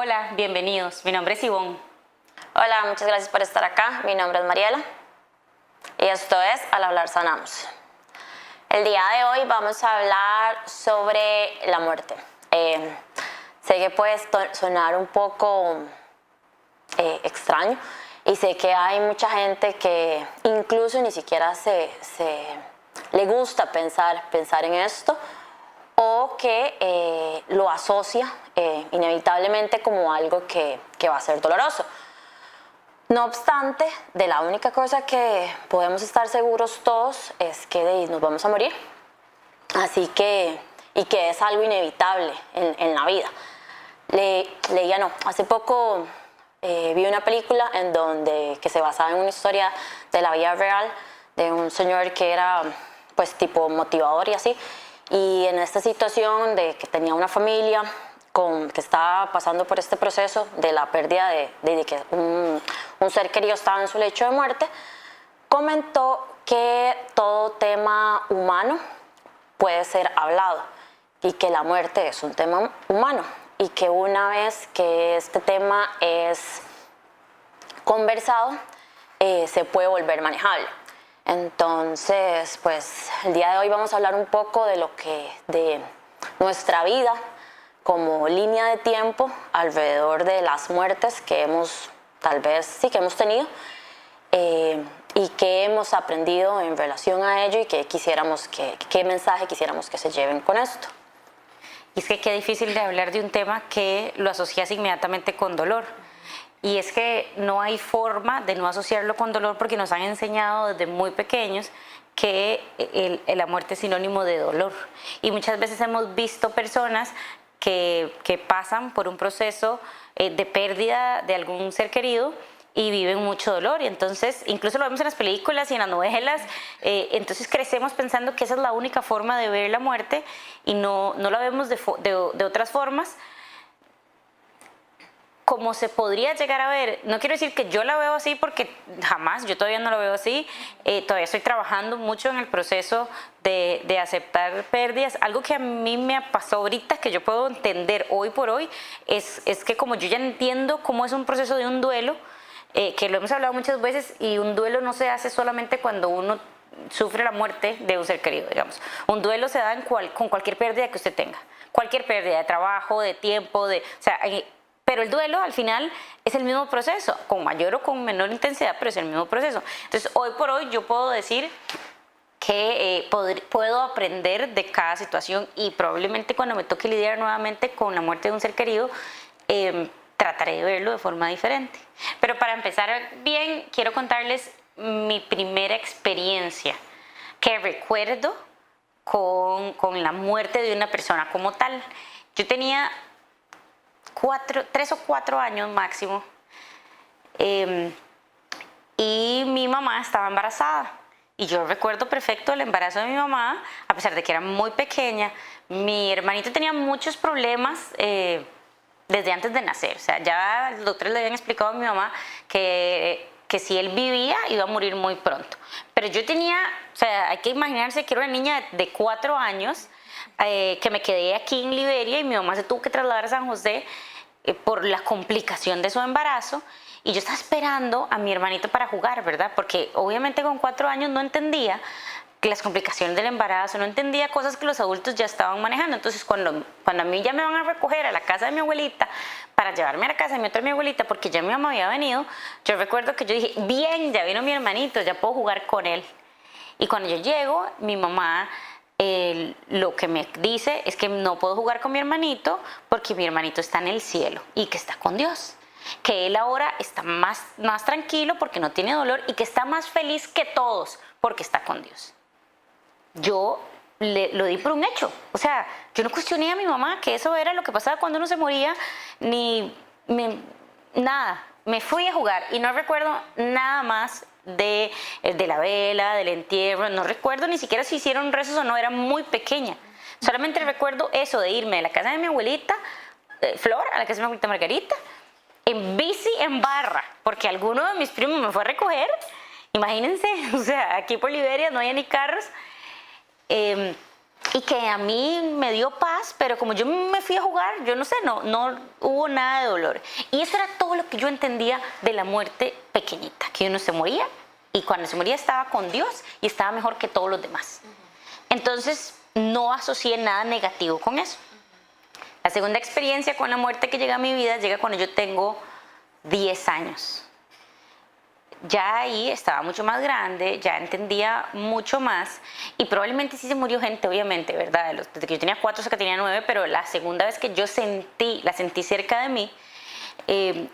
Hola, bienvenidos. Mi nombre es Ivonne. Hola, muchas gracias por estar acá. Mi nombre es Mariela y esto es Al Hablar Sanamos. El día de hoy vamos a hablar sobre la muerte. Sé que puede sonar un poco extraño y sé que hay mucha gente que incluso ni siquiera le gusta pensar en esto, o que lo asocia inevitablemente como algo que va a ser doloroso. No obstante, de la única cosa que podemos estar seguros todos es que nos vamos a morir. Así que, y que es algo inevitable en la vida. Hace poco vi una película que se basaba en una historia de la vida real de un señor que era pues tipo motivador y así. Y en esta situación de que tenía una familia que estaba pasando por este proceso de la pérdida de que un ser querido estaba en su lecho de muerte, comentó que todo tema humano puede ser hablado y que la muerte es un tema humano y que una vez que este tema es conversado, se puede volver manejable. Entonces, pues el día de hoy vamos a hablar un poco de nuestra vida como línea de tiempo alrededor de las muertes que hemos tenido y que hemos aprendido en relación a ello y qué mensaje quisiéramos que se lleven con esto. Y es que qué difícil de hablar de un tema que lo asocias inmediatamente con dolor. Y es que no hay forma de no asociarlo con dolor porque nos han enseñado desde muy pequeños que la muerte es sinónimo de dolor. Y muchas veces hemos visto personas que pasan por un proceso de pérdida de algún ser querido y viven mucho dolor, y entonces incluso lo vemos en las películas y en las novelas, entonces crecemos pensando que esa es la única forma de ver la muerte y no la vemos de otras formas como se podría llegar a ver. No quiero decir que yo la veo así porque jamás, yo todavía no lo veo así, todavía estoy trabajando mucho en el proceso de aceptar pérdidas. Algo que a mí me pasó ahorita, que yo puedo entender hoy por hoy, es que como yo ya entiendo cómo es un proceso de un duelo, que lo hemos hablado muchas veces, y un duelo no se hace solamente cuando uno sufre la muerte de un ser querido, digamos. Un duelo se da con cualquier pérdida que usted tenga, cualquier pérdida de trabajo, de tiempo, pero el duelo al final es el mismo proceso, con mayor o con menor intensidad, pero es el mismo proceso. Entonces, hoy por hoy yo puedo decir que puedo aprender de cada situación, y probablemente cuando me toque lidiar nuevamente con la muerte de un ser querido, trataré de verlo de forma diferente. Pero para empezar bien, quiero contarles mi primera experiencia que recuerdo con la muerte de una persona como tal. Yo tenía 3 o 4 años máximo, y mi mamá estaba embarazada, y yo recuerdo perfecto el embarazo de mi mamá, a pesar de que era muy pequeña. Mi hermanito tenía muchos problemas desde antes de nacer. O sea, ya los doctores le habían explicado a mi mamá que si él vivía iba a morir muy pronto, pero yo tenía, o sea, hay que imaginarse que era una niña de 4 años, que me quedé aquí en Liberia, y mi mamá se tuvo que trasladar a San José por la complicación de su embarazo, y yo estaba esperando a mi hermanito para jugar, ¿verdad? Porque obviamente con 4 años no entendía que las complicaciones del embarazo, no entendía cosas que los adultos ya estaban manejando. Entonces cuando a mí ya me van a recoger a la casa de mi abuelita para llevarme a la casa de mi abuelita, porque ya mi mamá había venido, yo recuerdo que yo dije, bien, ya vino mi hermanito, ya puedo jugar con él. Y cuando yo llego, mi mamá lo que me dice es que no puedo jugar con mi hermanito porque mi hermanito está en el cielo y que está con Dios, que él ahora está más tranquilo porque no tiene dolor, y que está más feliz que todos porque está con Dios. Yo lo di por un hecho, o sea, yo no cuestioné a mi mamá que eso era lo que pasaba cuando uno se moría, nada. Me fui a jugar y no recuerdo nada más de la vela, del entierro. No recuerdo ni siquiera si hicieron rezos o no, era muy pequeña. Solamente recuerdo eso de irme de la casa de mi abuelita Flor a la casa de mi abuelita Margarita en bici, en barra, porque alguno de mis primos me fue a recoger. Imagínense, o sea, aquí por Liberia no había ni carros. y que a mí me dio paz, pero como yo me fui a jugar, yo no sé, no hubo nada de dolor. Y eso era todo lo que yo entendía de la muerte pequeñita, que uno se moría y cuando se moría estaba con Dios y estaba mejor que todos los demás. Entonces no asocié nada negativo con eso. La segunda experiencia con la muerte que llega a mi vida llega cuando yo tengo 10 años. Ya ahí estaba mucho más grande, ya entendía mucho más y probablemente sí se murió gente, obviamente, ¿verdad? Desde que yo tenía 4 hasta que tenía 9, pero la segunda vez que yo la sentí cerca de mí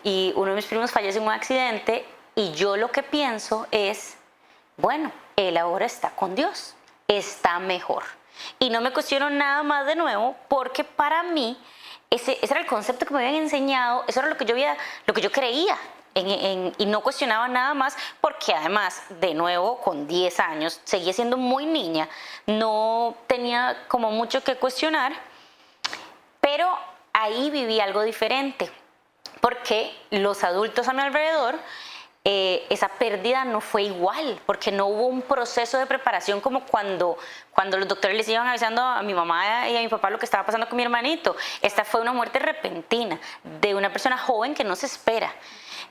y uno de mis primos falleció en un accidente y yo lo que pienso es, bueno, él ahora está con Dios, está mejor. Y no me cuestiono nada más de nuevo porque para mí ese era el concepto que me habían enseñado, eso era lo que yo creía. Y no cuestionaba nada más porque además, de nuevo, con 10 años, seguía siendo muy niña, no tenía como mucho que cuestionar, pero ahí viví algo diferente, porque los adultos a mi alrededor, esa pérdida no fue igual, porque no hubo un proceso de preparación como cuando los doctores les iban avisando a mi mamá y a mi papá lo que estaba pasando con mi hermanito. Esta fue una muerte repentina de una persona joven que no se espera.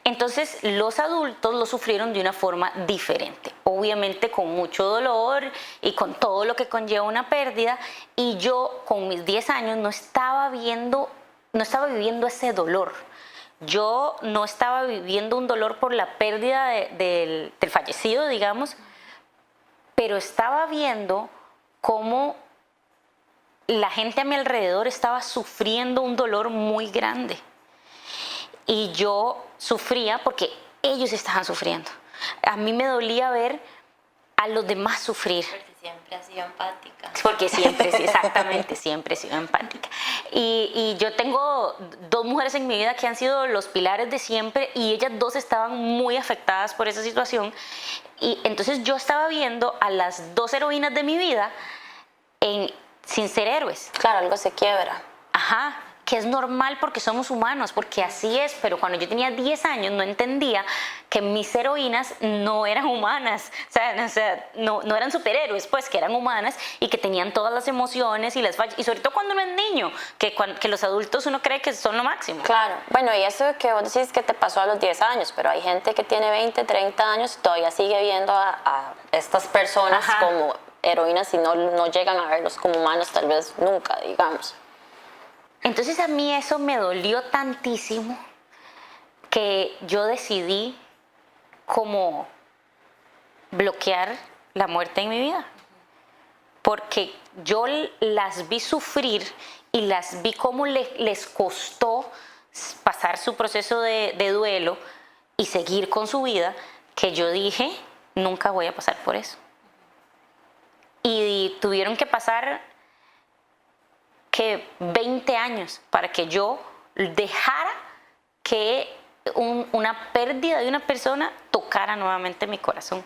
Entonces los adultos lo sufrieron de una forma diferente, obviamente con mucho dolor y con todo lo que conlleva una pérdida, y yo con mis 10 años no estaba viviendo ese dolor. Yo no estaba viviendo un dolor por la pérdida del fallecido, digamos, pero estaba viendo cómo la gente a mi alrededor estaba sufriendo un dolor muy grande. Y yo sufría porque ellos estaban sufriendo. A mí me dolía ver a los demás sufrir. Porque siempre has sido empática. Porque siempre, sí, exactamente, siempre he sido empática. Y yo tengo 2 mujeres en mi vida que han sido los pilares de siempre y ellas 2 estaban muy afectadas por esa situación. Y entonces yo estaba viendo a las 2 heroínas de mi vida sin ser héroes. Claro, algo se quiebra. Ajá, que es normal porque somos humanos, porque así es, pero cuando yo tenía 10 años no entendía que mis heroínas no eran humanas, o sea, no eran superhéroes, pues que eran humanas y que tenían todas las emociones y las fallas, y sobre todo cuando uno es niño, que los adultos uno cree que son lo máximo. Claro, bueno, y eso que vos decís que te pasó a los 10 años, pero hay gente que tiene 20, 30 años y todavía sigue viendo a estas personas Ajá. como heroínas y no llegan a verlos como humanos, tal vez nunca, digamos. Entonces a mí eso me dolió tantísimo que yo decidí como bloquear la muerte en mi vida. Porque yo las vi sufrir y las vi cómo les costó pasar su proceso de duelo y seguir con su vida, que yo dije, nunca voy a pasar por eso. Y tuvieron que pasar que 20 años para que yo dejara que una pérdida de una persona tocara nuevamente mi corazón.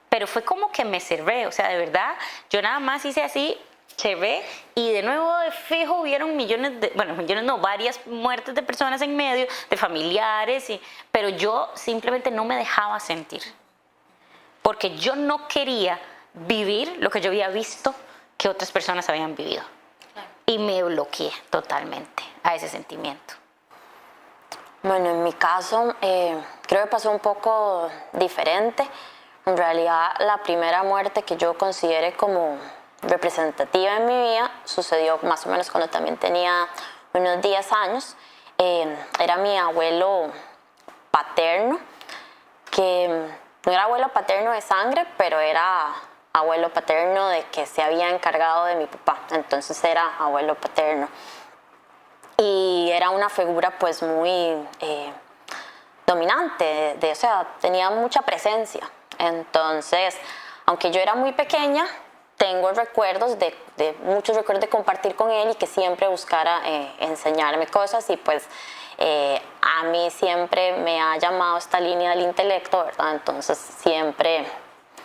Pero fue como que me cerré, o sea, de verdad, yo nada más hice así, cerré, y de nuevo de fijo hubieron varias muertes de personas en medio, de familiares, pero yo simplemente no me dejaba sentir. Porque yo no quería vivir lo que yo había visto que otras personas habían vivido. Y me bloqueé totalmente a ese sentimiento. Bueno, en mi caso, creo que pasó un poco diferente. En realidad, la primera muerte que yo consideré como representativa en mi vida sucedió más o menos cuando también tenía unos 10 años. Era mi abuelo paterno, que no era abuelo paterno de sangre, pero era abuelo paterno de que se había encargado de mi papá, entonces era abuelo paterno. Y era una figura pues muy dominante, o sea, tenía mucha presencia. Entonces, aunque yo era muy pequeña, tengo recuerdos muchos recuerdos de compartir con él y que siempre buscara enseñarme cosas, y pues a mí siempre me ha llamado esta línea del intelecto, ¿verdad? Entonces siempre,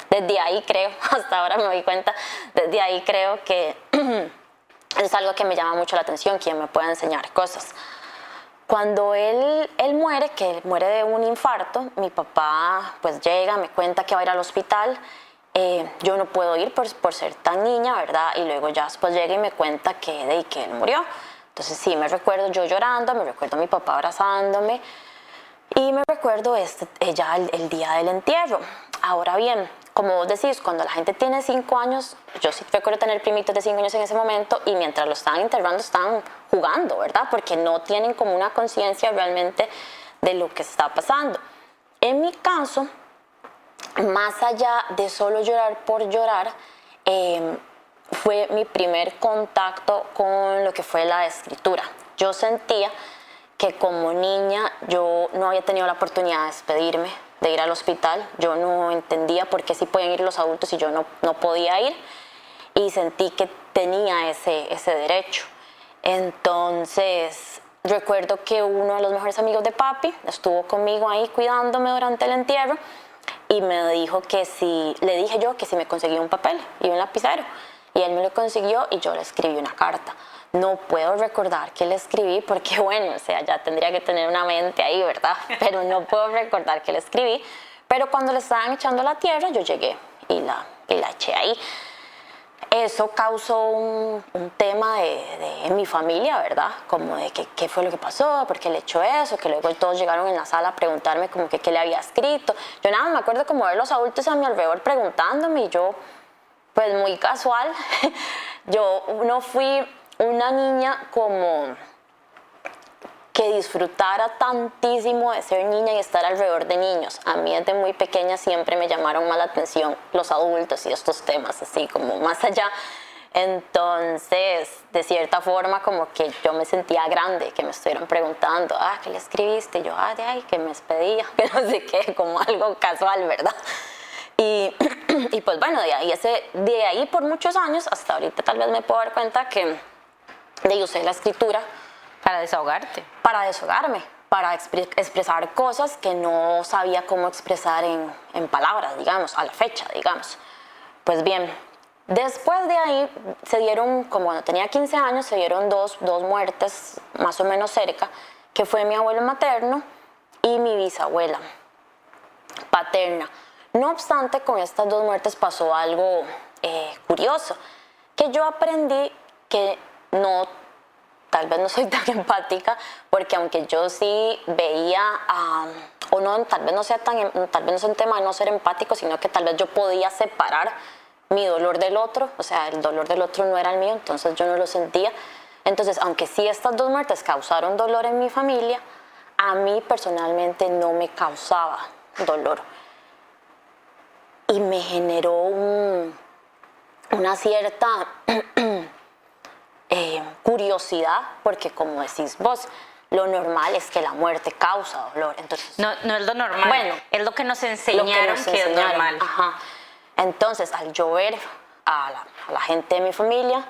desde ahí creo, hasta ahora me doy cuenta, desde ahí creo que es algo que me llama mucho la atención, quien me pueda enseñar cosas. Cuando él muere, que muere de un infarto, mi papá pues llega, me cuenta que va a ir al hospital yo no puedo ir por ser tan niña, ¿verdad? Y luego ya después llega y me cuenta que él murió. Entonces sí, me recuerdo yo llorando, me recuerdo a mi papá abrazándome y me recuerdo ya el día del entierro. Ahora bien, como vos decís, cuando la gente tiene 5 años, yo sí recuerdo tener primitos de 5 años en ese momento y mientras lo estaban enterrando estaban jugando, ¿verdad? Porque no tienen como una conciencia realmente de lo que está pasando. En mi caso, más allá de solo llorar por llorar, fue mi primer contacto con lo que fue la escritura. Yo sentía que como niña yo no había tenido la oportunidad de despedirme, de ir al hospital. Yo no entendía por qué sí podían ir los adultos y yo no podía ir. Y sentí que tenía ese derecho. Entonces, recuerdo que uno de los mejores amigos de papi estuvo conmigo ahí cuidándome durante el entierro y me dijo que le dije yo que si me conseguía un papel y un lapicero. Y él me lo consiguió y yo le escribí una carta. No puedo recordar qué le escribí porque, bueno, o sea, ya tendría que tener una mente ahí, ¿verdad? Pero no puedo recordar qué le escribí. Pero cuando le estaban echando la tierra, yo llegué y la eché ahí. Eso causó un tema en mi familia, ¿verdad? Como de qué fue lo que pasó, por qué le echó eso, que luego todos llegaron en la sala a preguntarme como que qué le había escrito. Yo nada, me acuerdo como ver los adultos a mi alrededor preguntándome y yo, pues muy casual, yo no fui una niña como que disfrutara tantísimo de ser niña y estar alrededor de niños. A mí desde muy pequeña siempre me llamaron más la atención los adultos y estos temas, así como más allá. Entonces, de cierta forma, como que yo me sentía grande, que me estuvieran preguntando, ¿qué le escribiste? Y yo, que me despedía, que no sé qué, como algo casual, ¿verdad? Y pues bueno, de ahí por muchos años, hasta ahorita tal vez me puedo dar cuenta que usé la escritura para desahogarte. Para desahogarme, para expresar cosas que no sabía cómo expresar en palabras, digamos, a la fecha, digamos. Pues bien, después de ahí se dieron, como cuando tenía 15 años, se dieron dos muertes más o menos cerca, que fue mi abuelo materno y mi bisabuela paterna. No obstante, con estas 2 muertes pasó algo curioso, que yo aprendí que tal vez no soy tan empática, porque aunque yo sí veía, o no, tal vez no sea un tema de no ser empático, sino que tal vez yo podía separar mi dolor del otro, o sea, el dolor del otro no era el mío, entonces yo no lo sentía. Entonces, aunque sí estas 2 muertes causaron dolor en mi familia, a mí personalmente no me causaba dolor. Y me generó una cierta curiosidad, porque como decís vos, lo normal es que la muerte causa dolor. Entonces, no es lo normal, bueno, es lo que nos enseñaron que es normal. Ajá. Entonces, al yo ver a la gente de mi familia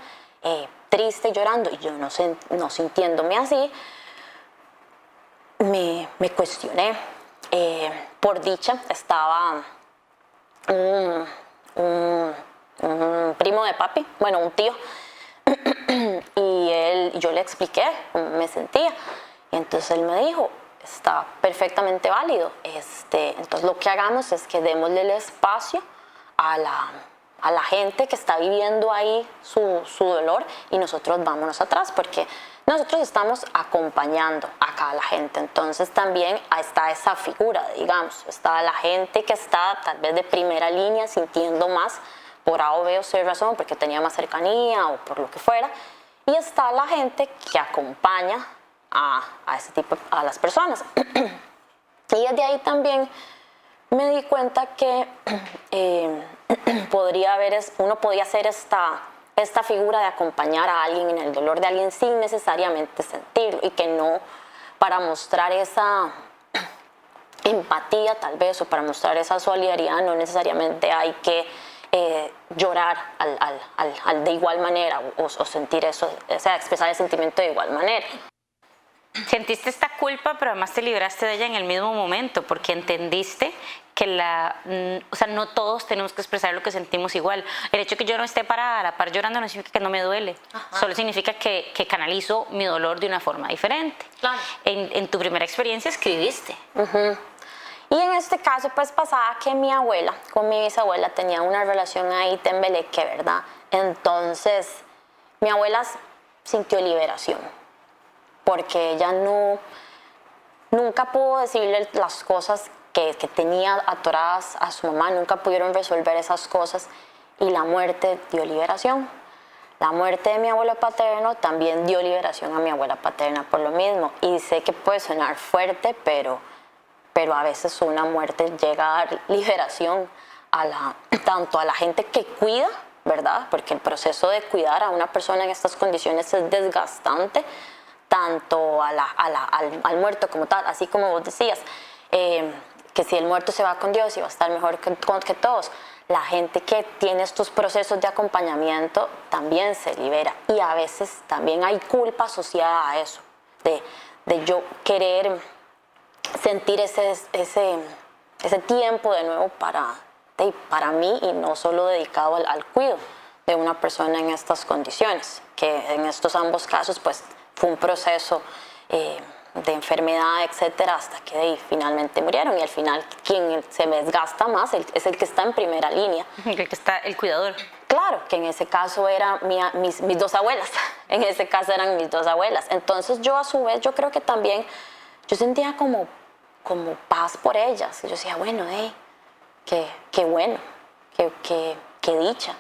triste, llorando, y yo no sintiéndome así, me cuestioné. Por dicha, estaba un primo de papi, bueno, un tío, y yo le expliqué cómo me sentía. Y entonces él me dijo, está perfectamente válido. Entonces lo que hagamos es que démosle el espacio a la gente que está viviendo ahí su dolor y nosotros vámonos atrás, porque nosotros estamos acompañando acá a la gente. Entonces también está esa figura, digamos, está la gente que está tal vez de primera línea sintiendo más por A o B o C razón, porque tenía más cercanía o por lo que fuera, y está la gente que acompaña a ese tipo, a las personas. Y desde ahí también me di cuenta que uno podía hacer esta figura de acompañar a alguien en el dolor de alguien sin necesariamente sentirlo, y que no, para mostrar esa empatía tal vez, o para mostrar esa solidaridad, no necesariamente hay que llorar de igual manera o sentir eso, o sea, expresar el sentimiento de igual manera. Sentiste esta culpa, pero además te libraste de ella en el mismo momento, porque entendiste que no todos tenemos que expresar lo que sentimos igual. El hecho de que yo no esté a la par llorando no significa que no me duele. Ajá. Solo significa que canalizo mi dolor de una forma diferente. Claro. En tu primera experiencia escribiste. Uh-huh. Y en este caso pues pasaba que mi abuela con mi bisabuela tenía una relación ahí tembeleque, ¿verdad? Entonces mi abuela sintió liberación porque ella nunca pudo decirle las cosas que tenía atoradas a su mamá, nunca pudieron resolver esas cosas y la muerte dio liberación. La muerte de mi abuelo paterno también dio liberación a mi abuela paterna por lo mismo. Y sé que puede sonar fuerte, pero a veces una muerte llega a dar liberación tanto a la gente que cuida, ¿verdad? Porque el proceso de cuidar a una persona en estas condiciones es desgastante, tanto al muerto como tal, así como vos decías, que si el muerto se va con Dios y va a estar mejor que todos, la gente que tiene estos procesos de acompañamiento también se libera y a veces también hay culpa asociada a eso, de yo querer sentir ese tiempo de nuevo para mí y no solo dedicado al cuidado de una persona en estas condiciones, que en estos ambos casos pues fue un proceso de enfermedad, etcétera, hasta que finalmente murieron y al final quien se desgasta más es el que está en primera línea. El que está el cuidador. Claro, que en ese caso eran mis dos abuelas, en ese caso eran mis dos abuelas. Entonces yo a su vez, yo creo que también, yo sentía como paz por ellas. Y yo decía, bueno, qué bueno, qué dicha.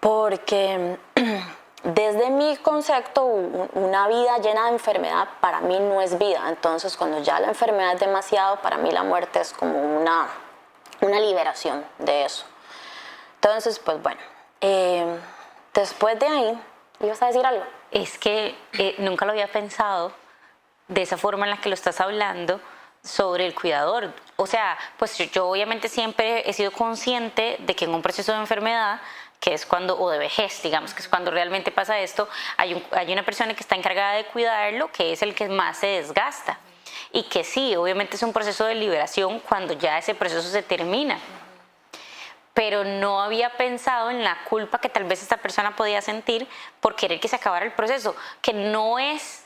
Porque desde mi concepto, una vida llena de enfermedad para mí no es vida. Entonces, cuando ya la enfermedad es demasiado, para mí la muerte es como una liberación de eso. Entonces, pues bueno, después de ahí, ¿ibas a decir algo? Es que nunca lo había pensado de esa forma en la que lo estás hablando sobre el cuidador. O sea, pues yo obviamente siempre he sido consciente de que en un proceso de enfermedad, que es cuando, o de vejez, digamos, que es cuando realmente pasa esto, hay una persona que está encargada de cuidarlo, que es el que más se desgasta. Y que sí, obviamente es un proceso de liberación cuando ya ese proceso se termina. Pero no había pensado en la culpa que tal vez esta persona podía sentir por querer que se acabara el proceso, que no es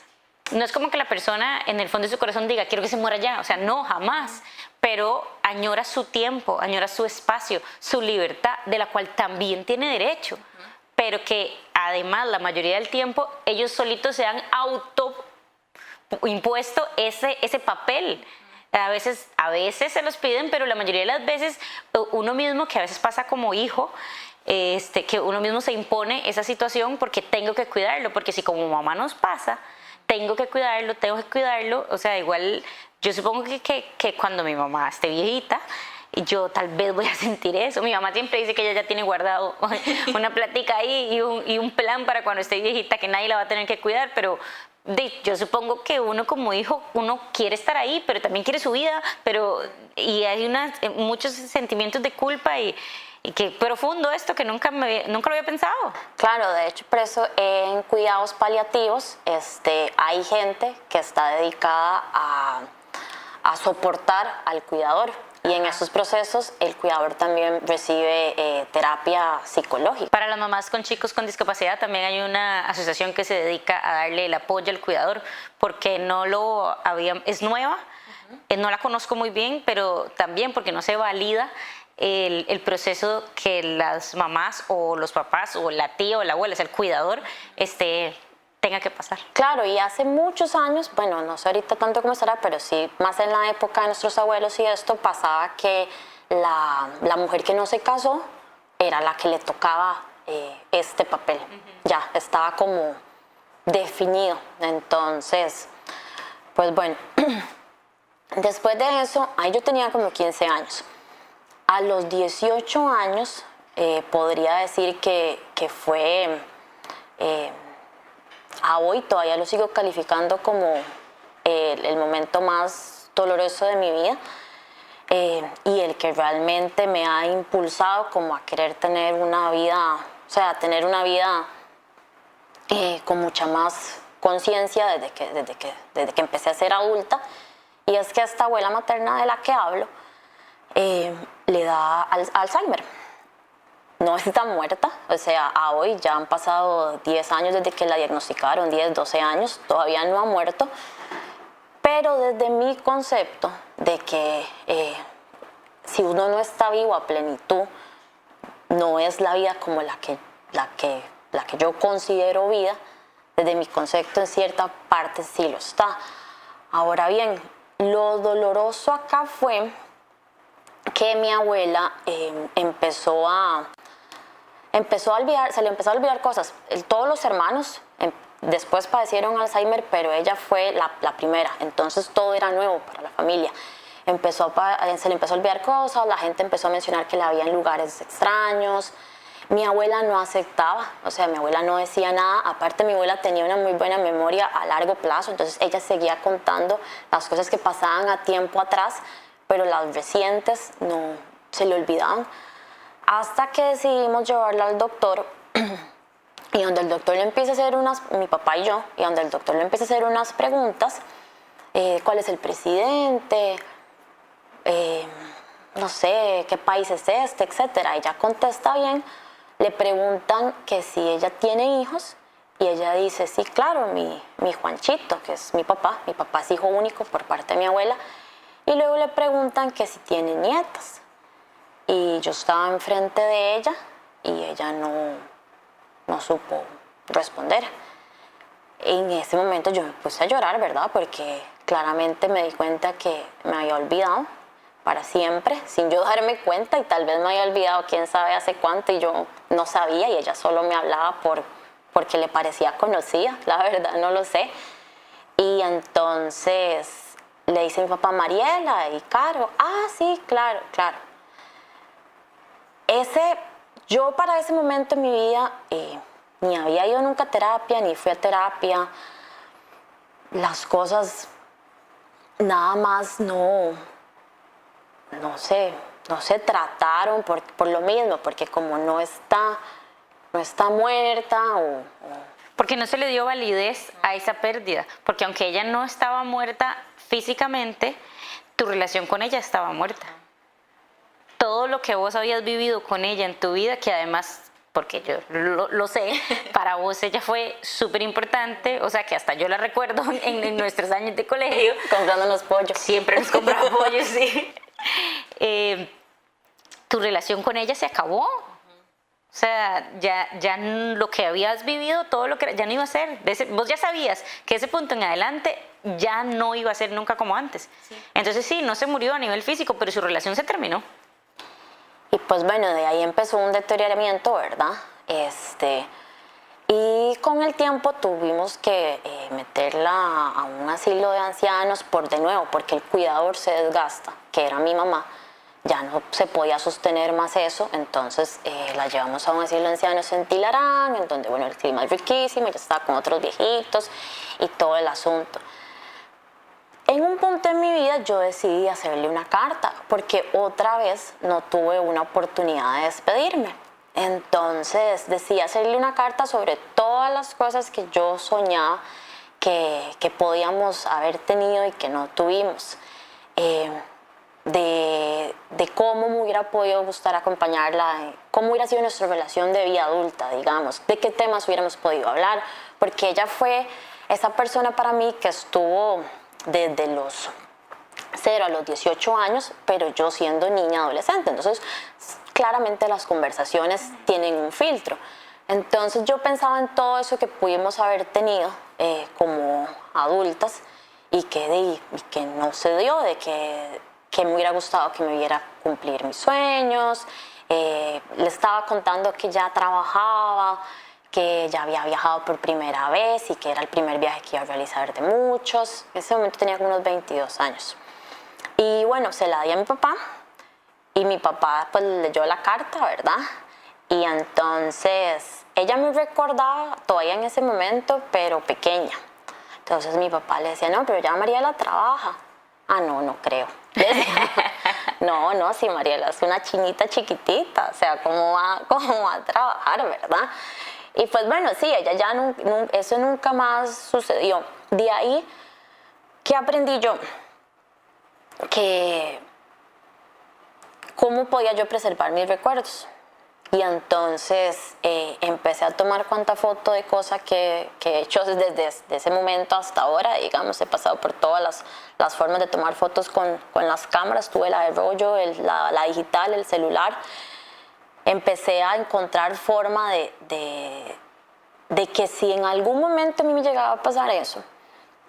como que la persona en el fondo de su corazón diga, quiero que se muera ya, o sea, no, jamás, pero añora su tiempo, añora su espacio, su libertad, de la cual también tiene derecho, pero que además la mayoría del tiempo ellos solitos se han autoimpuesto ese papel. A veces se los piden, pero la mayoría de las veces uno mismo, que a veces pasa como hijo, que uno mismo se impone esa situación porque tengo que cuidarlo, porque si como mamá nos pasa, tengo que cuidarlo, o sea, igual yo supongo que cuando mi mamá esté viejita, yo tal vez voy a sentir eso. Mi mamá siempre dice que ella ya tiene guardado una plática ahí y un plan para cuando esté viejita, que nadie la va a tener que cuidar, pero yo supongo que uno como hijo, uno quiere estar ahí, pero también quiere su vida, y hay muchos sentimientos de culpa y qué profundo esto que nunca lo había pensado. Claro, de hecho, por eso en cuidados paliativos hay gente que está dedicada a soportar al cuidador. Y en esos procesos el cuidador también recibe terapia psicológica. Para las mamás con chicos con discapacidad también hay una asociación que se dedica a darle el apoyo al cuidador, porque es nueva, no la conozco muy bien, pero también porque no se valida el proceso que las mamás o los papás o la tía o la abuela, es el cuidador, tenga que pasar. Claro, y hace muchos años, bueno, no sé ahorita tanto cómo estará, pero sí, más en la época de nuestros abuelos y esto, pasaba que la mujer que no se casó era la que le tocaba este papel. Ya, estaba como definido. Entonces, pues bueno, después de eso, ahí yo tenía como 15 años. A los 18 años, podría decir que fue... a hoy todavía lo sigo calificando como el momento más doloroso de mi vida y el que realmente me ha impulsado como a querer tener una vida, o sea, tener una vida con mucha más conciencia desde que empecé a ser adulta. Y es que a esta abuela materna de la que hablo le da Alzheimer. No está muerta, o sea, a hoy ya han pasado 10 años desde que la diagnosticaron, 10, 12 años, todavía no ha muerto, pero desde mi concepto, de que si uno no está vivo a plenitud, no es la vida como la que yo considero vida. Desde mi concepto, en cierta parte sí lo está. Ahora bien, lo doloroso acá fue que mi abuela empezó a olvidar, se le empezó a olvidar cosas. Todos los hermanos después padecieron Alzheimer, pero ella fue la primera, entonces todo era nuevo para la familia. Se le empezó a olvidar cosas, la gente empezó a mencionar que la había en lugares extraños. Mi abuela no aceptaba, o sea, mi abuela no decía nada. Aparte, mi abuela tenía una muy buena memoria a largo plazo, entonces ella seguía contando las cosas que pasaban a tiempo atrás, pero las recientes no se le olvidaban. Hasta que decidimos llevarla al doctor, y donde el doctor le empieza a hacer mi papá y yo, y donde el doctor le empieza a hacer unas preguntas, ¿cuál es el presidente? No sé, ¿qué país es este? Etcétera. Ella contesta bien. Le preguntan que si ella tiene hijos y ella dice, sí, claro, mi Juanchito, que es mi papá es hijo único por parte de mi abuela, y luego le preguntan que si tiene nietas, y yo estaba enfrente de ella y ella no supo responder. En ese momento yo me puse a llorar, ¿verdad? Porque claramente me di cuenta que me había olvidado para siempre, sin yo darme cuenta, y tal vez me había olvidado quién sabe hace cuánto y yo no sabía, y ella solo me hablaba porque le parecía conocida, la verdad no lo sé. Y entonces le dice mi papá, Mariela y Caro, sí, claro. Yo para ese momento en mi vida ni había ido nunca a terapia, ni fui a terapia. Las cosas nada más no se trataron por lo mismo, porque como no está muerta Porque no se le dio validez a esa pérdida, porque aunque ella no estaba muerta físicamente, tu relación con ella estaba muerta. Todo lo que vos habías vivido con ella en tu vida, que además, porque yo lo sé, para vos ella fue súper importante, o sea que hasta yo la recuerdo en nuestros años de colegio. Comprándonos pollos. Siempre nos compraba pollos, sí. Tu relación con ella se acabó. O sea, ya lo que habías vivido, todo lo que ya no iba a ser. Vos ya sabías que ese punto en adelante ya no iba a ser nunca como antes. Sí. Entonces sí, no se murió a nivel físico, pero su relación se terminó. Y pues bueno, de ahí empezó un deterioramiento, ¿verdad? Y con el tiempo tuvimos que meterla a un asilo de ancianos porque el cuidador se desgasta, que era mi mamá. Ya no se podía sostener más eso, entonces la llevamos a un asilo de ancianos en Tilarán, en donde, bueno, el clima es riquísimo, ya estaba con otros viejitos y todo el asunto. En un punto en mi vida yo decidí hacerle una carta, porque otra vez no tuve una oportunidad de despedirme. Entonces decidí hacerle una carta sobre todas las cosas que yo soñaba que podíamos haber tenido y que no tuvimos. De cómo me hubiera podido gustar acompañarla, cómo hubiera sido nuestra relación de vida adulta, digamos, de qué temas hubiéramos podido hablar, porque ella fue esa persona para mí que estuvo desde los 0 a los 18 años, pero yo siendo niña adolescente, entonces claramente las conversaciones tienen un filtro. Entonces yo pensaba en todo eso que pudimos haber tenido como adultas y que no se dio, de que me hubiera gustado que me viera cumplir mis sueños. Le estaba contando que ya trabajaba, que ya había viajado por primera vez y que era el primer viaje que iba a realizar de muchos. En ese momento tenía como unos 22 años. Y bueno, se la di a mi papá y mi papá pues leyó la carta, ¿verdad? Y entonces ella me recordaba todavía en ese momento, pero pequeña. Entonces mi papá le decía, no, pero ya Mariela trabaja. No creo. No, si Mariela es una chinita chiquitita, o sea, ¿cómo va a trabajar, verdad? Y pues bueno, sí, ella ya eso nunca más sucedió. De ahí, ¿qué aprendí yo? Que cómo podía yo preservar mis recuerdos. Y entonces empecé a tomar cuanta foto de cosas que he hecho desde ese momento hasta ahora. Digamos, he pasado por todas las formas de tomar fotos con las cámaras. Tuve la de rollo, la digital, el celular. Empecé a encontrar forma de que si en algún momento a mí me llegaba a pasar eso,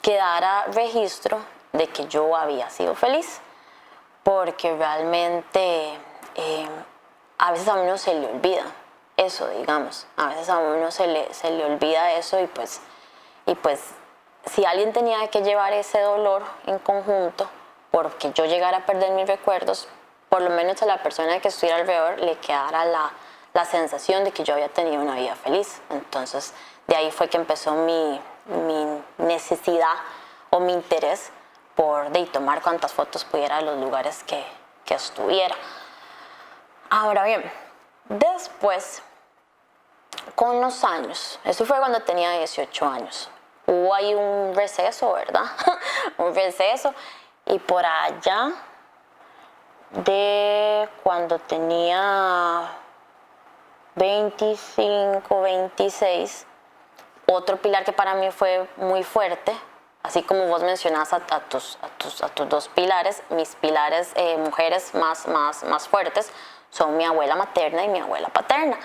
quedara registro de que yo había sido feliz. Porque realmente a veces a uno se le olvida eso, digamos. A veces a uno se le olvida eso y pues si alguien tenía que llevar ese dolor en conjunto porque yo llegara a perder mis recuerdos, por lo menos a la persona que estuviera alrededor le quedara la sensación de que yo había tenido una vida feliz. Entonces de ahí fue que empezó mi necesidad o mi interés por tomar cuantas fotos pudiera de los lugares que estuviera. Ahora bien, después, con los años, eso fue cuando tenía 18 años, hubo ahí un receso, ¿verdad? Un receso, y por allá de cuando tenía 25, 26, otro pilar que para mí fue muy fuerte, así como vos mencionás a tus dos pilares, mis pilares mujeres más fuertes son mi abuela materna y mi abuela paterna.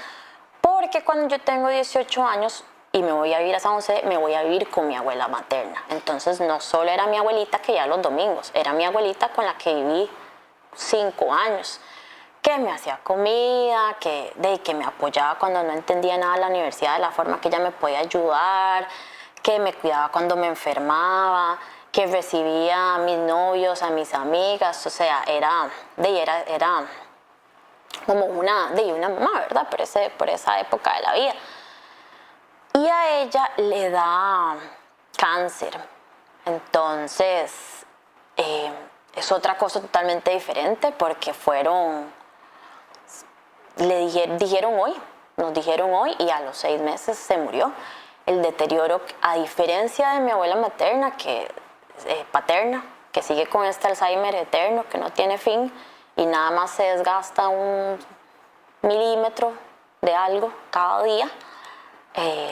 Porque cuando yo tengo 18 años y me voy a vivir a San José, me voy a vivir con mi abuela materna. Entonces no solo era mi abuelita que ya los domingos, era mi abuelita con la que viví 5 años, que me hacía comida, que me apoyaba cuando no entendía nada de la universidad, de la forma que ella me podía ayudar, que me cuidaba cuando me enfermaba, que recibía a mis novios, a mis amigas, o sea, era como una mamá, ¿verdad? Por esa época de la vida. Y a ella le da cáncer, entonces es otra cosa totalmente diferente porque nos dijeron hoy y a los 6 meses se murió. El deterioro, a diferencia de mi abuela materna, paterna, que sigue con este Alzheimer eterno, que no tiene fin y nada más se desgasta 1 milímetro de algo cada día.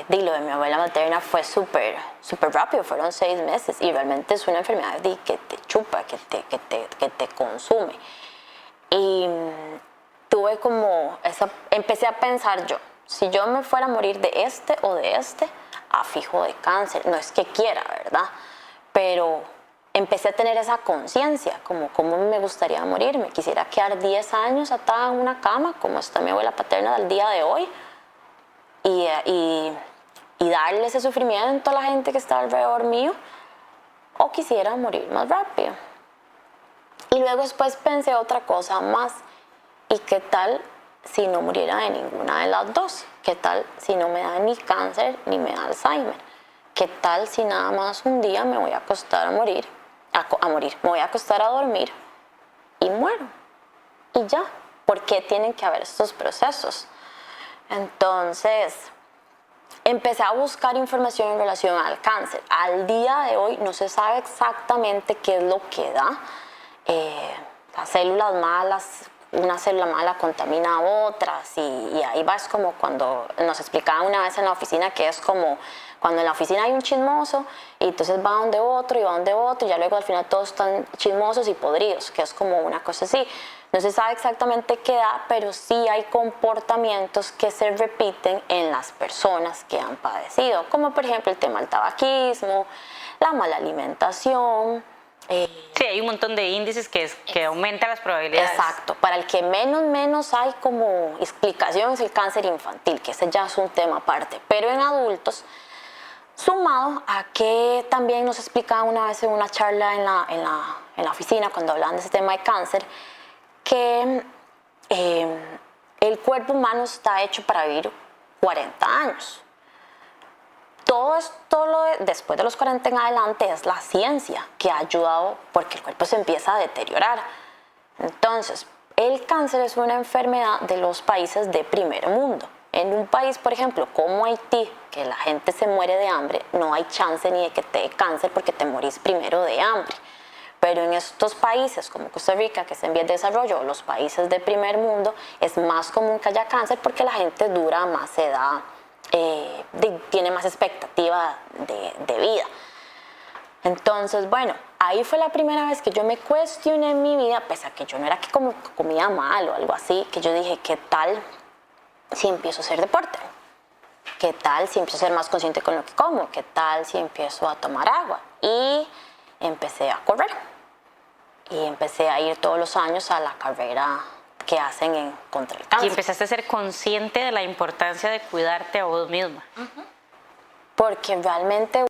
Lo de mi abuela materna fue súper rápido, fueron 6 meses y realmente es una enfermedad que te chupa, que te consume. Y tuve empecé a pensar yo, si yo me fuera a morir de este o de este, a fijo de cáncer, no es que quiera, ¿verdad? Pero empecé a tener esa conciencia, como cómo me gustaría morirme, quisiera quedar 10 años atada en una cama, como está mi abuela paterna del día de hoy, y darle ese sufrimiento a la gente que está alrededor mío, o quisiera morir más rápido. Y luego después pensé otra cosa más, ¿y qué tal si no muriera de ninguna de las dos? ¿Qué tal si no me da ni cáncer ni me da Alzheimer? ¿Qué tal si nada más un día me voy a acostar me voy a acostar a dormir y muero? Y ya, ¿por qué tienen que haber estos procesos? Entonces, empecé a buscar información en relación al cáncer. Al día de hoy no se sabe exactamente qué es lo que da. Las células malas, una célula mala contamina a otras y ahí va, es como cuando nos explicaban una vez en la oficina que es como cuando en la oficina hay un chismoso y entonces va donde otro y va donde otro y ya luego al final todos están chismosos y podridos, que es como una cosa así. No se sabe exactamente qué da, pero sí hay comportamientos que se repiten en las personas que han padecido, como por ejemplo el tema del tabaquismo, la mala alimentación. Sí, hay un montón de índices que aumentan las probabilidades. Exacto. Para el que menos hay como explicación es el cáncer infantil, que ese ya es un tema aparte. Pero en adultos, sumado a que también nos explicaba una vez en una charla en la oficina cuando hablaban de ese tema de cáncer, que el cuerpo humano está hecho para vivir 40 años. Todo esto después de los 40 en adelante es la ciencia que ha ayudado porque el cuerpo se empieza a deteriorar. Entonces, el cáncer es una enfermedad de los países de primer mundo. En un país, por ejemplo, como Haití, que la gente se muere de hambre, no hay chance ni de que te dé cáncer porque te morís primero de hambre. Pero en estos países como Costa Rica, que es en vías de desarrollo, o los países de primer mundo, es más común que haya cáncer porque la gente dura más edad, tiene más expectativa de vida. Entonces, bueno, ahí fue la primera vez que yo me cuestioné en mi vida, pese a que yo no era que comía mal o algo así, que yo dije, ¿qué tal si empiezo a hacer deporte? ¿Qué tal si empiezo a ser más consciente con lo que como? ¿Qué tal si empiezo a tomar agua? Y empecé a correr. Y empecé a ir todos los años a la carrera que hacen contra el cáncer. Y empezaste a ser consciente de la importancia de cuidarte a vos misma. Porque realmente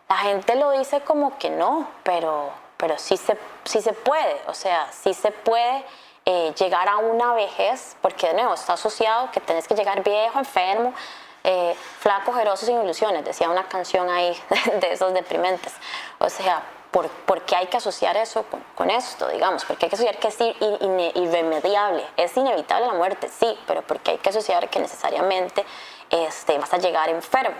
la gente lo dice como que no, pero sí se puede. O sea, sí se puede llegar a una vejez, porque de nuevo está asociado que tenés que llegar viejo, enfermo, flaco, ojeroso, sin ilusiones. Decía una canción ahí de esos deprimentes. O sea, ¿por qué hay que asociar eso con esto, digamos? ¿Por qué hay que asociar que es irremediable? Es inevitable la muerte, sí, pero ¿por qué hay que asociar que necesariamente vas a llegar enfermo?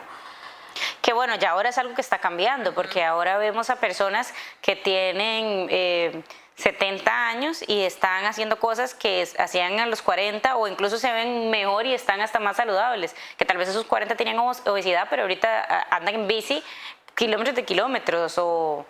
Que bueno, ya ahora es algo que está cambiando, porque ahora vemos a personas que tienen 70 años y están haciendo cosas que hacían a los 40 o incluso se ven mejor y están hasta más saludables, que tal vez a sus 40 tenían obesidad, pero ahorita andan en bici kilómetros de kilómetros o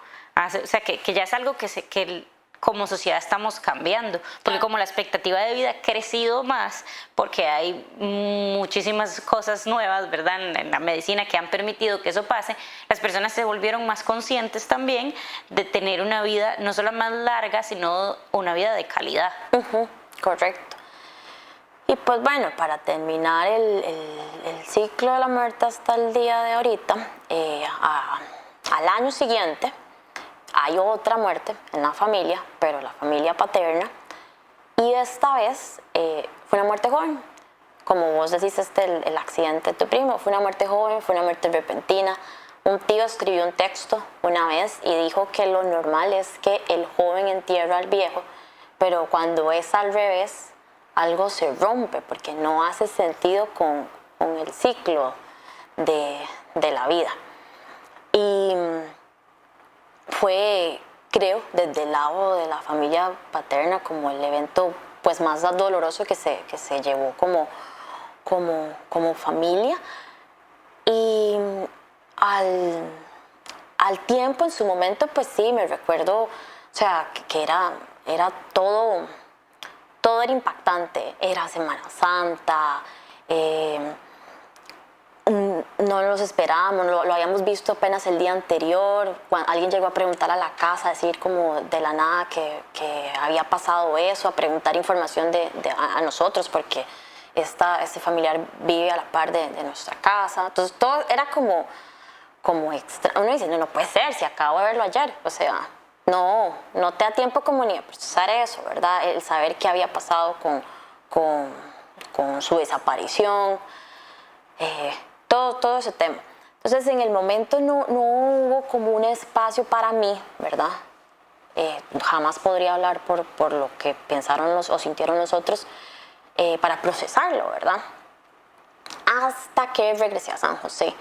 sea, que ya es algo que como sociedad estamos cambiando, porque como la expectativa de vida ha crecido más, porque hay muchísimas cosas nuevas, ¿verdad?, en la medicina que han permitido que eso pase, las personas se volvieron más conscientes también de tener una vida no solo más larga, sino una vida de calidad. Correcto. Y pues bueno, para terminar el ciclo de la muerte hasta el día de ahorita, al año siguiente, hay otra muerte en la familia, pero la familia paterna, y esta vez fue una muerte joven. Como vos decís, el accidente de tu primo, fue una muerte joven, fue una muerte repentina. Un tío escribió un texto una vez y dijo que lo normal es que el joven entierra al viejo, pero cuando es al revés, algo se rompe, porque no hace sentido con el ciclo de la vida. Y fue, creo, desde el lado de la familia paterna como el evento pues más doloroso que se llevó como familia. Y al tiempo, en su momento, pues sí, me recuerdo, o sea, que era todo era impactante. Era Semana Santa, no los esperábamos, lo habíamos visto apenas el día anterior. Cuando alguien llegó a preguntar a la casa, a decir como de la nada que había pasado eso, a preguntar información a nosotros, porque este familiar vive a la par de nuestra casa. Entonces todo era como extra. Uno dice, no puede ser, si acabo de verlo ayer. O sea, no te da tiempo como ni de procesar eso, ¿verdad? El saber qué había pasado con su desaparición. Todo ese tema. Entonces, en el momento no hubo como un espacio para mí, ¿verdad? Jamás podría hablar por lo que pensaron o sintieron los otros para procesarlo, ¿verdad? Hasta que regresé a San José.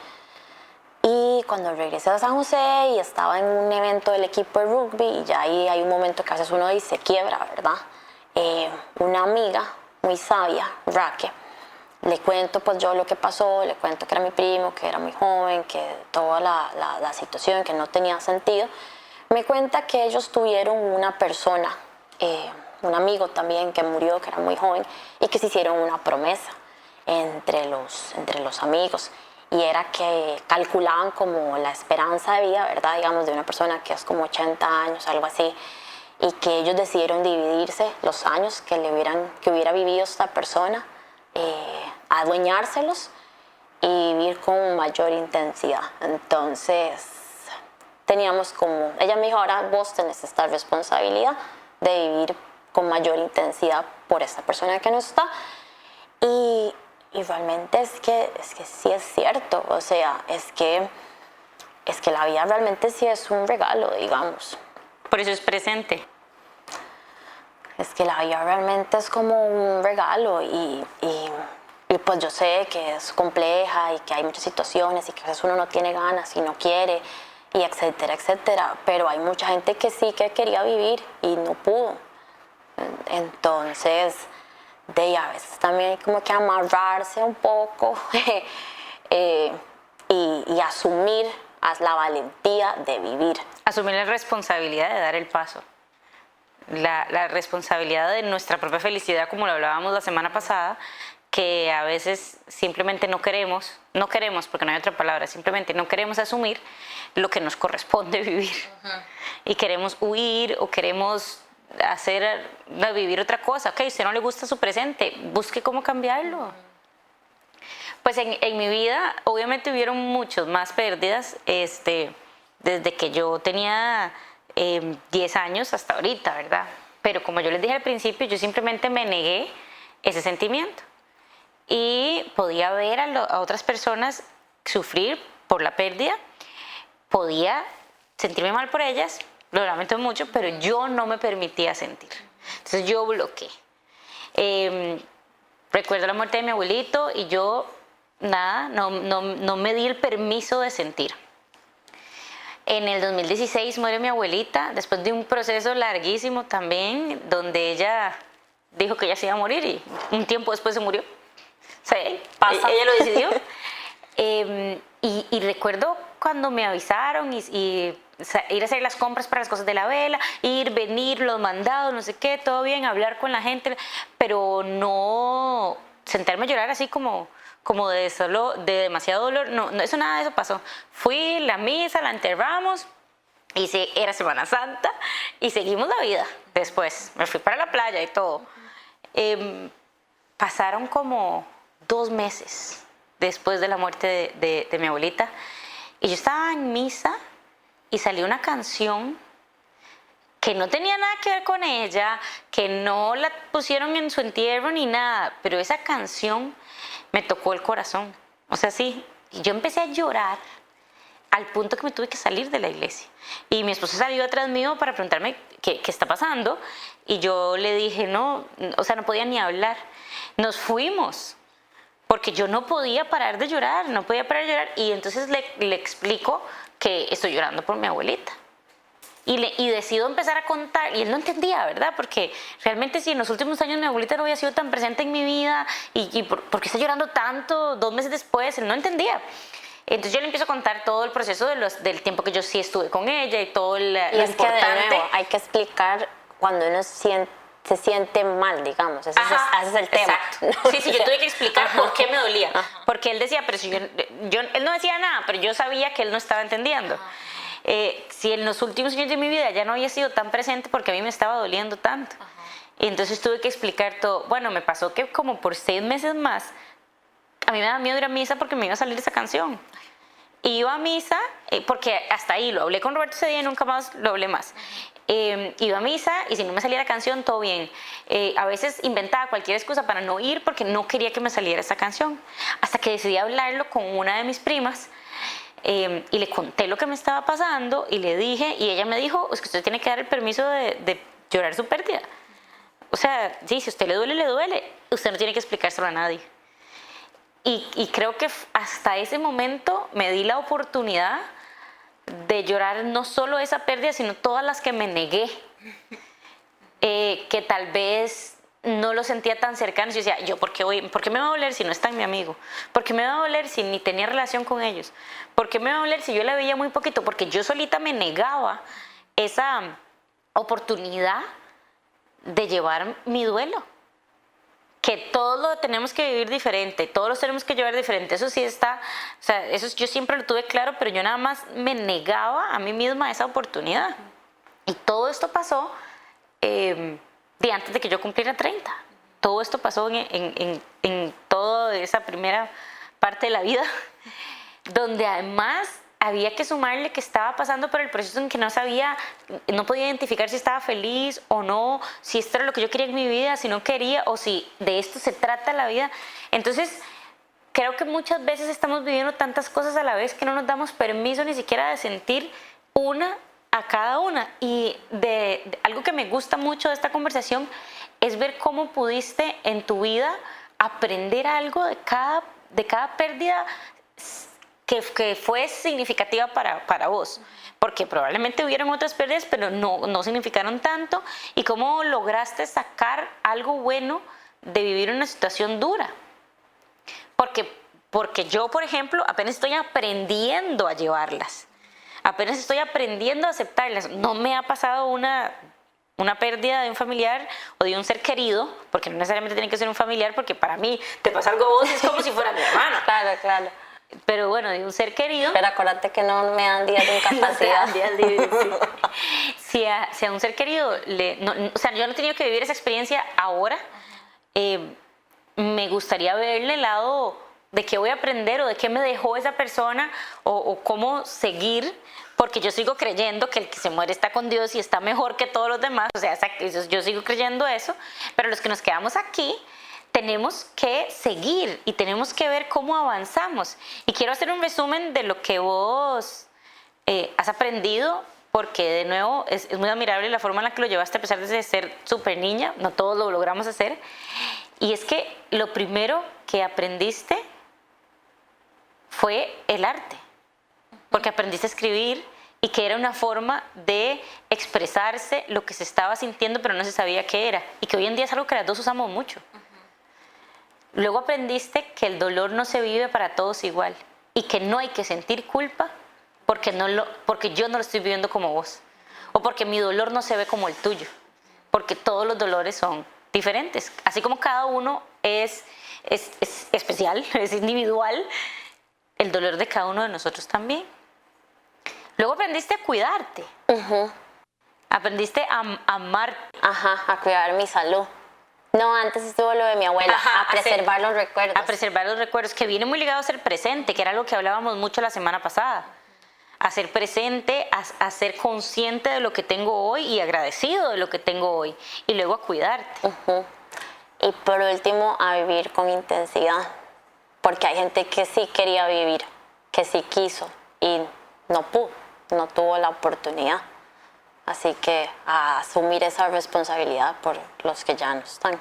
Y cuando regresé a San José y estaba en un evento del equipo de rugby, y ya ahí hay un momento que a veces uno dice quiebra, ¿verdad? Una amiga muy sabia, Raque, le cuento pues yo lo que pasó, le cuento que era mi primo, que era muy joven, que toda la situación, que no tenía sentido. Me cuenta que ellos tuvieron una persona, un amigo también que murió, que era muy joven, y que se hicieron una promesa entre los amigos. Y era que calculaban como la esperanza de vida, ¿verdad? Digamos, de una persona que es como 80 años, algo así. Y que ellos decidieron dividirse los años que hubiera vivido esta persona, adueñárselos y vivir con mayor intensidad. Entonces, teníamos como, ella me dijo, ahora vos tenés esta responsabilidad de vivir con mayor intensidad por esta persona que no está. Y realmente es que sí es cierto, o sea, es que la vida realmente sí es un regalo, digamos. Por eso es presente. Es que la vida realmente es como un regalo y pues yo sé que es compleja y que hay muchas situaciones y que a veces uno no tiene ganas y no quiere y etcétera, etcétera. Pero hay mucha gente que sí que quería vivir y no pudo. Entonces, a veces también hay como que amarrarse un poco y asumir la valentía de vivir. Asumir la responsabilidad de dar el paso. La responsabilidad de nuestra propia felicidad, como lo hablábamos la semana pasada, que a veces simplemente no queremos porque no hay otra palabra, simplemente no queremos asumir lo que nos corresponde vivir. Y queremos huir o queremos vivir otra cosa. Ok, a usted no le gusta su presente, busque cómo cambiarlo. Pues en mi vida obviamente hubieron muchas más pérdidas desde que yo tenía 10 años hasta ahorita, ¿verdad? Pero como yo les dije al principio, yo simplemente me negué ese sentimiento. Y podía ver a otras personas sufrir por la pérdida, podía sentirme mal por ellas, lo lamento mucho, pero yo no me permitía sentir. Entonces yo bloqueé. Recuerdo la muerte de mi abuelito y yo, nada, no me di el permiso de sentir. En el 2016 muere mi abuelita, después de un proceso larguísimo también, donde ella dijo que ella se iba a morir y un tiempo después se murió. O sea, ella lo decidió. Y recuerdo cuando me avisaron y ir a hacer las compras para las cosas de la vela, ir, venir, los mandados, no sé qué, todo bien, hablar con la gente, pero no sentarme a llorar así como de demasiado dolor. No, eso nada de eso pasó. Fui a la misa, la enterramos, y era Semana Santa y seguimos la vida. Después me fui para la playa y todo. Pasaron como 2 meses después de la muerte de mi abuelita y yo estaba en misa y salió una canción que no tenía nada que ver con ella, que no la pusieron en su entierro ni nada, pero esa canción me tocó el corazón. O sea, sí, y yo empecé a llorar al punto que me tuve que salir de la iglesia. Y mi esposo salió atrás mío para preguntarme qué está pasando, y yo le dije no, o sea, no podía ni hablar. Nos fuimos, porque yo no podía parar de llorar, y entonces le explico que estoy llorando por mi abuelita. Y decido empezar a contar, y él no entendía, ¿verdad? Porque realmente si en los últimos años mi abuelita no había sido tan presente en mi vida, y ¿por qué está llorando tanto 2 meses después? Él no entendía. Entonces yo le empiezo a contar todo el proceso del tiempo que yo sí estuve con ella y todo lo es importante. Que de nuevo, hay que explicar cuando uno se siente mal, digamos. Ese es el tema. Exacto. Sí, yo tuve que explicar por qué me dolía. Porque él decía, pero si él no decía nada, pero yo sabía que él no estaba entendiendo. Si en los últimos años de mi vida ya no había sido tan presente, porque a mí me estaba doliendo tanto. Y entonces tuve que explicar todo. Bueno, me pasó que como por 6 meses más, a mí me daba miedo ir a misa porque me iba a salir esa canción. Iba a misa, porque hasta ahí lo hablé con Roberto ese día y nunca más lo hablé más. Iba a misa y si no me salía la canción, todo bien. A veces inventaba cualquier excusa para no ir porque no quería que me saliera esa canción. Hasta que decidí hablarlo con una de mis primas y le conté lo que me estaba pasando y le dije, y ella me dijo, es que usted tiene que dar el permiso de llorar su pérdida. O sea, sí, si a usted le duele, usted no tiene que explicárselo a nadie. Y creo que hasta ese momento me di la oportunidad de llorar no solo esa pérdida, sino todas las que me negué, que tal vez no lo sentía tan cercano. Yo decía, ¿por qué me va a doler si no está mi amigo? ¿Por qué me va a doler si ni tenía relación con ellos? ¿Por qué me va a doler si yo la veía muy poquito? Porque yo solita me negaba esa oportunidad de llevar mi duelo. Que todos lo tenemos que vivir diferente, todos los tenemos que llevar diferente, eso sí está, o sea, eso yo siempre lo tuve claro, pero yo nada más me negaba a mí misma esa oportunidad. Y todo esto pasó antes de que yo cumpliera 30. Todo esto pasó en toda esa primera parte de la vida, donde además había que sumarle que estaba pasando por el proceso en que no podía identificar si estaba feliz o no, si esto era lo que yo quería en mi vida, si no quería, o si de esto se trata la vida. Entonces, creo que muchas veces estamos viviendo tantas cosas a la vez que no nos damos permiso ni siquiera de sentir una a cada una. Y algo que me gusta mucho de esta conversación es ver cómo pudiste en tu vida aprender algo de cada pérdida, que fue significativa para vos, porque probablemente hubieron otras pérdidas, pero no significaron tanto, y cómo lograste sacar algo bueno de vivir una situación dura. Porque yo, por ejemplo, apenas estoy aprendiendo a llevarlas, apenas estoy aprendiendo a aceptarlas. No me ha pasado una pérdida de un familiar o de un ser querido, porque no necesariamente tiene que ser un familiar, porque para mí te pasa algo a vos, es como si fuera mi hermano. Claro, claro. Pero bueno, de un ser querido. Pero acuérdate que no me dan días de incapacidad. No te dan días libres, sí. Si a un ser querido, o sea, yo no he tenido que vivir esa experiencia ahora, me gustaría verle el lado de qué voy a aprender o de qué me dejó esa persona o cómo seguir, porque yo sigo creyendo que el que se muere está con Dios y está mejor que todos los demás, o sea, yo sigo creyendo eso, pero los que nos quedamos aquí tenemos que seguir y tenemos que ver cómo avanzamos. Y quiero hacer un resumen de lo que vos has aprendido, porque de nuevo es muy admirable la forma en la que lo llevaste a pesar de ser súper niña, no todos lo logramos hacer. Y es que lo primero que aprendiste fue el arte, porque aprendiste a escribir y que era una forma de expresarse lo que se estaba sintiendo pero no se sabía qué era, y que hoy en día es algo que las dos usamos mucho. Luego aprendiste que el dolor no se vive para todos igual y que no hay que sentir culpa porque yo no lo estoy viviendo como vos, o porque mi dolor no se ve como el tuyo, porque todos los dolores son diferentes, así como cada uno es especial, es individual, el dolor de cada uno de nosotros también. Luego aprendiste a cuidarte, aprendiste a amarte. A cuidar mi salud. No, antes estuvo lo de mi abuela, a preservar los recuerdos. A preservar los recuerdos, que viene muy ligado a ser presente, que era algo que hablábamos mucho la semana pasada. A ser presente, a ser consciente de lo que tengo hoy y agradecido de lo que tengo hoy. Y luego a cuidarte. Y por último, a vivir con intensidad. Porque hay gente que sí quería vivir, que sí quiso y no pudo, no tuvo la oportunidad. Así que a asumir esa responsabilidad por los que ya no están.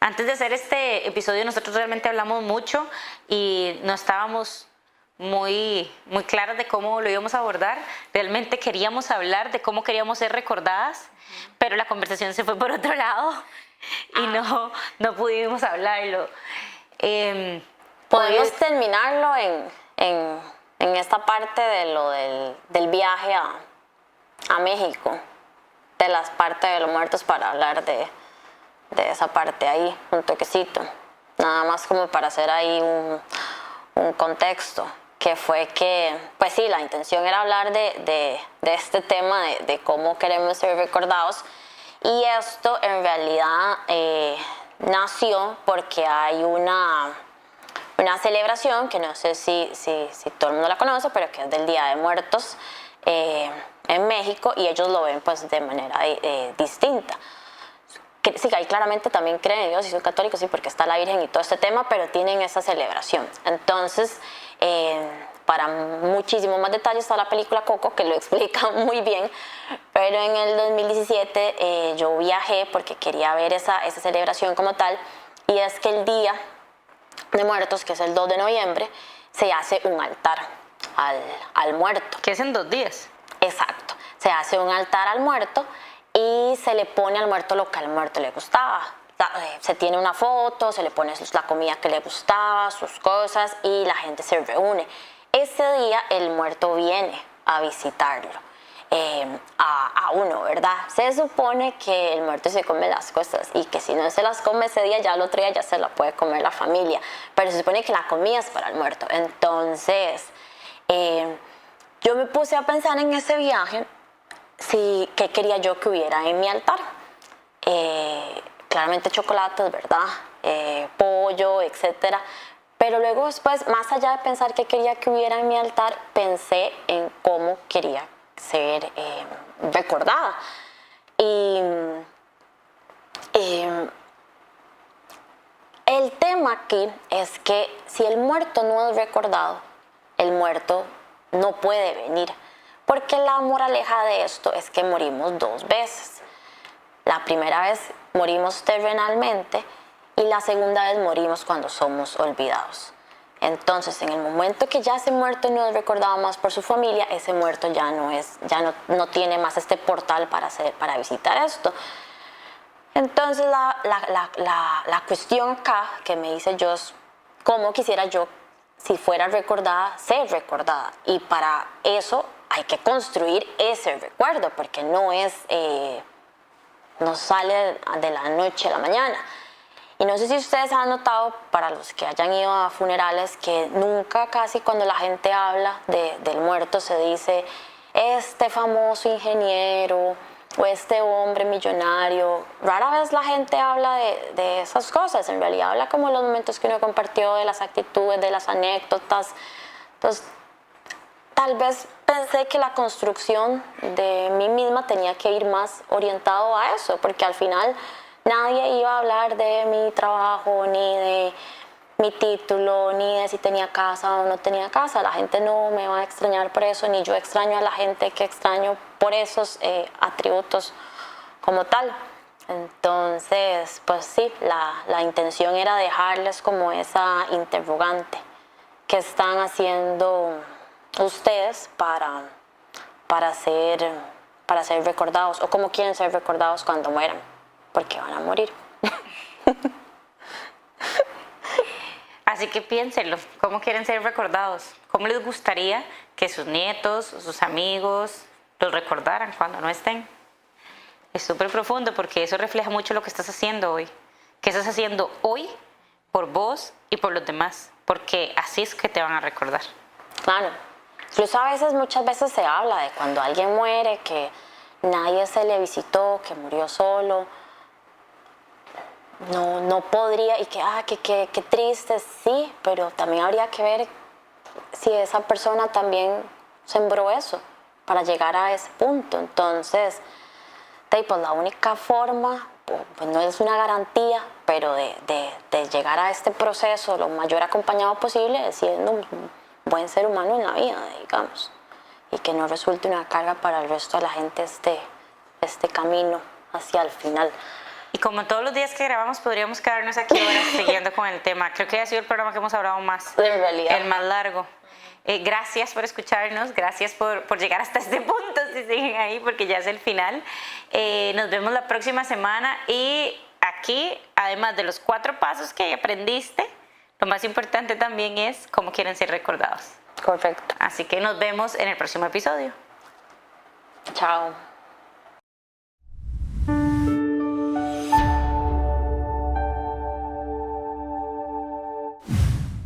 Antes de hacer este episodio nosotros realmente hablamos mucho y no estábamos muy claras de cómo lo íbamos a abordar. Realmente queríamos hablar de cómo queríamos ser recordadas, pero la conversación se fue por otro lado y no pudimos hablarlo. Podemos terminarlo en esta parte de lo del viaje a México, de las partes de los muertos, para hablar de esa parte ahí, un toquecito, nada más como para hacer ahí un contexto, que fue que, pues sí, la intención era hablar de este tema, de cómo queremos ser recordados, y esto en realidad nació porque hay una celebración que no sé si todo el mundo la conoce, pero que es del Día de Muertos en México, y ellos lo ven pues de manera distinta. Sí, ahí claramente también creen en Dios y son católicos, sí, porque está la Virgen y todo este tema, pero tienen esa celebración. Entonces, para muchísimo más detalles está la película Coco, que lo explica muy bien, pero en el 2017 yo viajé porque quería ver esa celebración como tal, y es que el Día de Muertos, que es el 2 de noviembre, se hace un altar al muerto. Que es en 2 días. Exacto. Se hace un altar al muerto y se le pone al muerto lo que al muerto le gustaba. Se tiene una foto, se le pone la comida que le gustaba, sus cosas, y la gente se reúne. Ese día el muerto viene a visitarlo, a uno, ¿verdad? Se supone que el muerto se come las cosas y que si no se las come ese día, ya el otro día ya se la puede comer la familia, pero se supone que la comida es para el muerto. Entonces, yo me puse a pensar en ese viaje, qué quería yo que hubiera en mi altar. Claramente chocolates, ¿verdad? Pollo, etcétera. Pero luego después, más allá de pensar qué quería que hubiera en mi altar, pensé en cómo quería ser recordada. Y el tema aquí es que si el muerto no es recordado, el muerto no puede venir. Porque la moraleja de esto es que morimos 2 veces. La primera vez morimos terrenalmente y la segunda vez morimos cuando somos olvidados. Entonces, en el momento que ya ese muerto no es recordado más por su familia, ese muerto ya no tiene más este portal para visitar esto. Entonces, la cuestión acá que me dice yo es cómo quisiera yo, si fuera recordada, ser recordada. Y para eso hay que construir ese recuerdo, porque no sale de la noche a la mañana. Y no sé si ustedes han notado, para los que hayan ido a funerales, que nunca casi cuando la gente habla del muerto se dice este famoso ingeniero o este hombre millonario. Rara vez la gente habla de esas cosas, en realidad habla como los momentos que uno compartió, de las actitudes, de las anécdotas. Entonces, tal vez pensé que la construcción de mí misma tenía que ir más orientado a eso, porque al final nadie iba a hablar de mi trabajo, ni de mi título, ni de si tenía casa o no tenía casa. La gente no me va a extrañar por eso, ni yo extraño a la gente que extraño por esos atributos como tal. Entonces, pues sí, la intención era dejarles como esa interrogante. ¿Qué están haciendo ustedes para ser recordados? ¿O cómo quieren ser recordados cuando mueran? Porque van a morir. Así que piénsenlo, ¿cómo quieren ser recordados? ¿Cómo les gustaría que sus nietos, sus amigos los recordaran cuando no estén? Es súper profundo porque eso refleja mucho lo que estás haciendo hoy. ¿Qué estás haciendo hoy por vos y por los demás? Porque así es que te van a recordar. Claro. Incluso muchas veces se habla de cuando alguien muere, que nadie se le visitó, que murió solo. No podría, y que triste, sí, pero también habría que ver si esa persona también sembró eso para llegar a ese punto. Entonces, pues la única forma, pues no es una garantía, pero de llegar a este proceso lo mayor acompañado posible es siendo un buen ser humano en la vida, digamos, y que no resulte una carga para el resto de la gente este camino hacia el final. Y como todos los días que grabamos, podríamos quedarnos aquí horas siguiendo con el tema. Creo que ha sido el programa que hemos hablado más, En realidad. el más largo. Gracias por escucharnos, gracias por llegar hasta este punto, si siguen ahí, porque ya es el final. Nos vemos la próxima semana y aquí, además de los 4 pasos que aprendiste, lo más importante también es cómo quieren ser recordados. Correcto. Así que nos vemos en el próximo episodio. Chao.